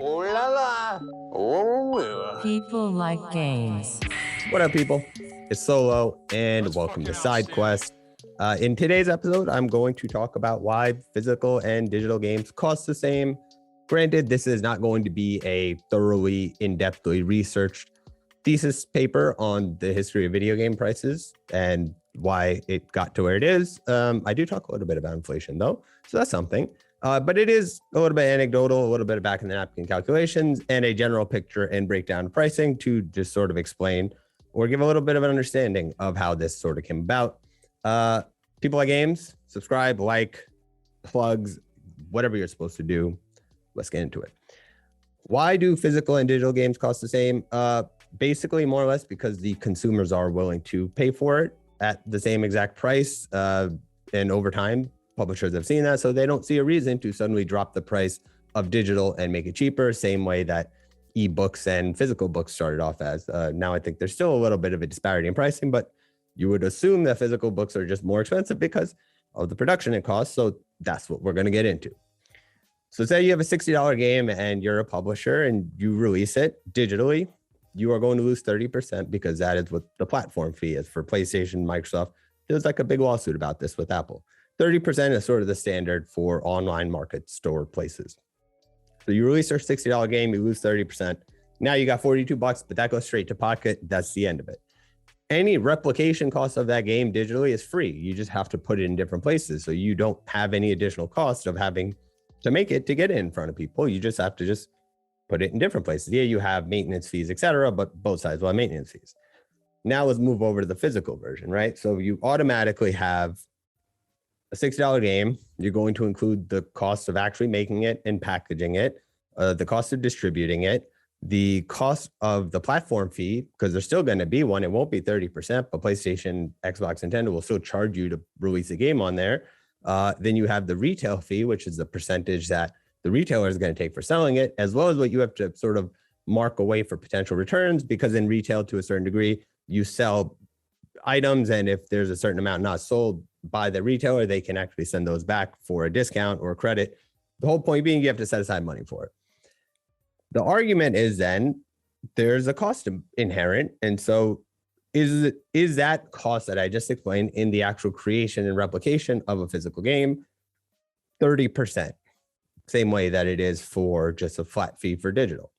Ooh la la. Ooh. People like games. What up, people? It's Solo, and welcome to Side Quest. In today's episode, I'm going to talk about why physical and digital games cost the same. Granted, this is not going to be a thoroughly, in-depthly researched thesis paper on the history of video game prices and why it got to where it is. I do talk a little bit about inflation, though, so that's something. But it is a little bit anecdotal, a little bit of back in the napkin calculations, and a general picture and breakdown of pricing to just sort of explain or give a little bit of an understanding of how this sort of came about. People like games, subscribe, like, plugs, whatever you're supposed to do. Let's get into it. Why do physical and digital games cost the same? Basically, more or less because the consumers are willing to pay for it at the same exact price. And over time, publishers have seen that, so they don't see a reason to suddenly drop the price of digital and make it cheaper, same way that ebooks and physical books started off as. Now I think there's still a little bit of a disparity in pricing, but you would assume that physical books are just more expensive because of the production it costs. So that's what we're going to get into. So say you have a $60 game and you're a publisher and you release it digitally, you are going to lose 30% because that is what the platform fee is for PlayStation, Microsoft. There's like a big lawsuit about this with Apple. 30% is sort of the standard for online market store places. So you release your $60 game, you lose 30%. Now you got $42, but that goes straight to pocket. That's the end of it. Any replication cost of that game digitally is free. You just have to put it in different places. So you don't have any additional cost of having to make it to get it in front of people. You just have to just put it in different places. Yeah, you have maintenance fees, etc., but both sides will have maintenance fees. Now let's move over to the physical version, right? So you automatically have a $60 game. You're going to include the cost of actually making it and packaging it, the cost of distributing it, the cost of the platform fee, because there's still going to be one. It won't be 30%, but PlayStation, Xbox, Nintendo will still charge you to release a game on there. Then you have the retail fee, which is the percentage that the retailer is going to take for selling it, as well as what you have to sort of mark away for potential returns, because in retail, to a certain degree, you sell items, and if there's a certain amount not sold by the retailer, they can actually send those back for a discount or a credit. The whole point being you have to set aside money for it. The argument is then there's a cost inherent. And so is that cost that I just explained in the actual creation and replication of a physical game 30%, same way that it is for just a flat fee for digital?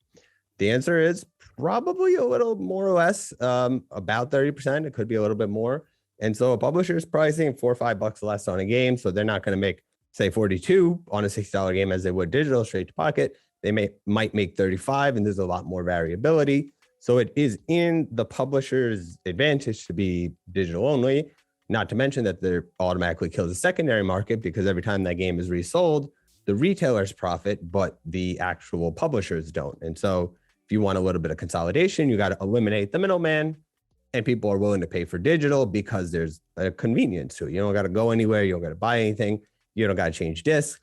The answer is probably a little more or less, about 30%. It could be a little bit more. And so a publisher is pricing $4 or $5 less on a game. So they're not going to make, say, 42 on a $60 game as they would digital straight to pocket. They might make 35, and there's a lot more variability. So it is in the publisher's advantage to be digital only, not to mention that they're automatically kills the secondary market, because every time that game is resold, the retailers profit, but the actual publishers don't. And so if you want a little bit of consolidation, you got to eliminate the middleman, and people are willing to pay for digital because there's a convenience to it. You don't got to go anywhere. You don't got to buy anything. You don't got to change discs.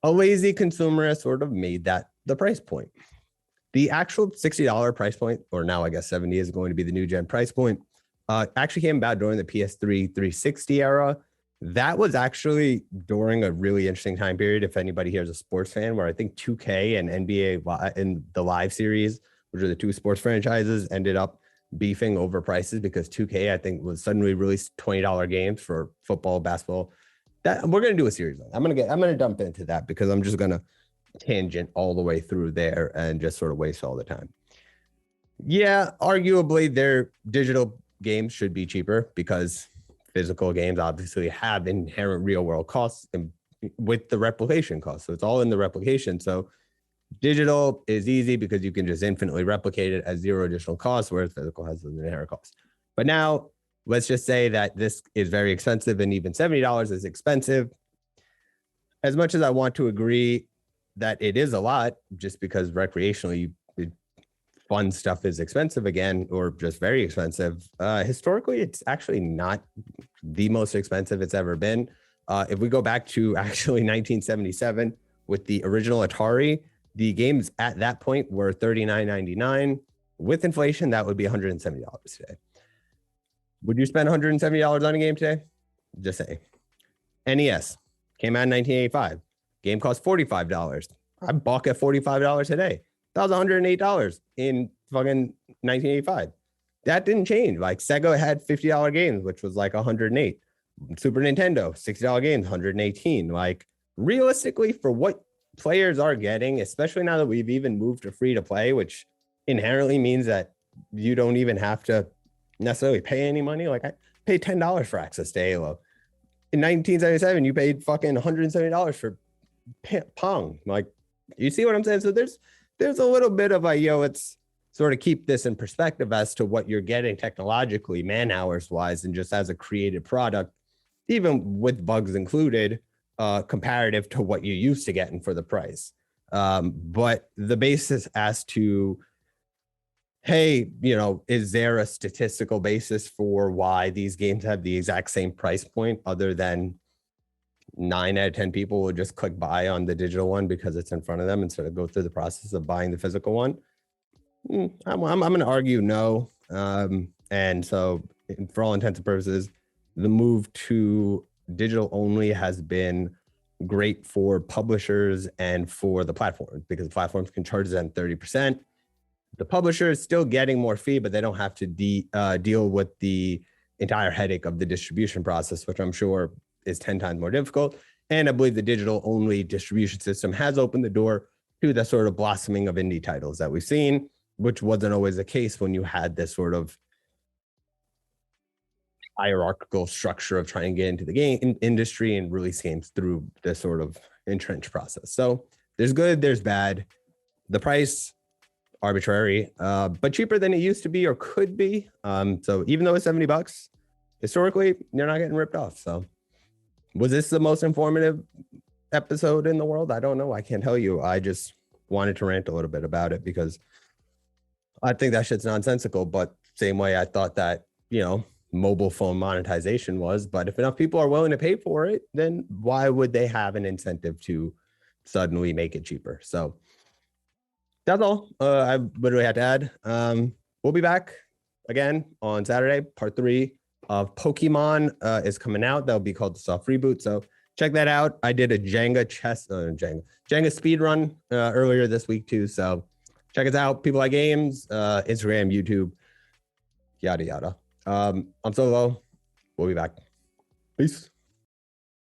A lazy consumer has sort of made that the price point. The actual $60 price point, or now I guess 70 is going to be the new gen price point, actually came about during the PS3 360 era. That was actually during a really interesting time period. If anybody here is a sports fan, where I think 2K and NBA in the Live series, which are the two sports franchises, ended up beefing over prices because 2K, I think, was suddenly released $20 games for football, basketball. That we're going to do a series on. I'm going to dump into that because I'm just going to tangent all the way through there and just sort of waste all the time. Yeah, arguably their digital games should be cheaper because physical games obviously have inherent real world costs with the replication costs. So it's all in the replication. So digital is easy because you can just infinitely replicate it at zero additional cost, whereas physical has an inherent cost. But now let's just say that this is very expensive, and even $70 is expensive. As much as I want to agree that it is a lot, just because recreationally fun stuff is expensive again, or just very expensive, historically, it's actually not the most expensive it's ever been. If we go back to actually 1977 with the original Atari, the games at that point were $39.99. With inflation, that would be $170 today. Would you spend $170 on a game today? Just saying. NES came out in 1985. Game cost $45. I bought at $45 today. That was $108 in fucking 1985. That didn't change. Like Sega had $50 games, which was like 108. Super Nintendo, $60 games, 118. Like realistically, for what players are getting, especially now that we've even moved to free to play, which inherently means that you don't even have to necessarily pay any money. Like I paid $10 for access to Halo. In 1977, you paid fucking $170 for Pong. Like, you see what I'm saying? So there's a little bit of a, let's sort of keep this in perspective as to what you're getting technologically, man hours wise, and just as a created product, even with bugs included, comparative to what you used to getting for the price. But the basis as to, hey, is there a statistical basis for why these games have the exact same price point other than 9 out of 10 people will just click buy on the digital one because it's in front of them instead of go through the process of buying the physical one? I'm going to argue no. And so for all intents and purposes, the move to digital only has been great for publishers and for the platforms because the platforms can charge them 30%. The publisher is still getting more fee, but they don't have to deal with the entire headache of the distribution process, which I'm sure is 10 times more difficult. And I believe the digital only distribution system has opened the door to the sort of blossoming of indie titles that we've seen, which wasn't always the case when you had this sort of hierarchical structure of trying to get into the game industry and release games through this sort of entrenched process. So there's good, there's bad. The price, arbitrary, but cheaper than it used to be or could be. So even though it's $70, historically, you're not getting ripped off. So was this the most informative episode in the world? I don't know. I can't tell you. I just wanted to rant a little bit about it because I think that shit's nonsensical, but same way I thought that, mobile phone monetization was, but if enough people are willing to pay for it, then why would they have an incentive to suddenly make it cheaper? So that's all I literally had to add. We'll be back again on Saturday. Part 3 of Pokemon is coming out. That'll be called the soft reboot. So check that out. I did a Jenga speed run earlier this week too. So check us out. People Like Games, Instagram, YouTube, yada, yada. I'm Solo. We'll be back. Peace.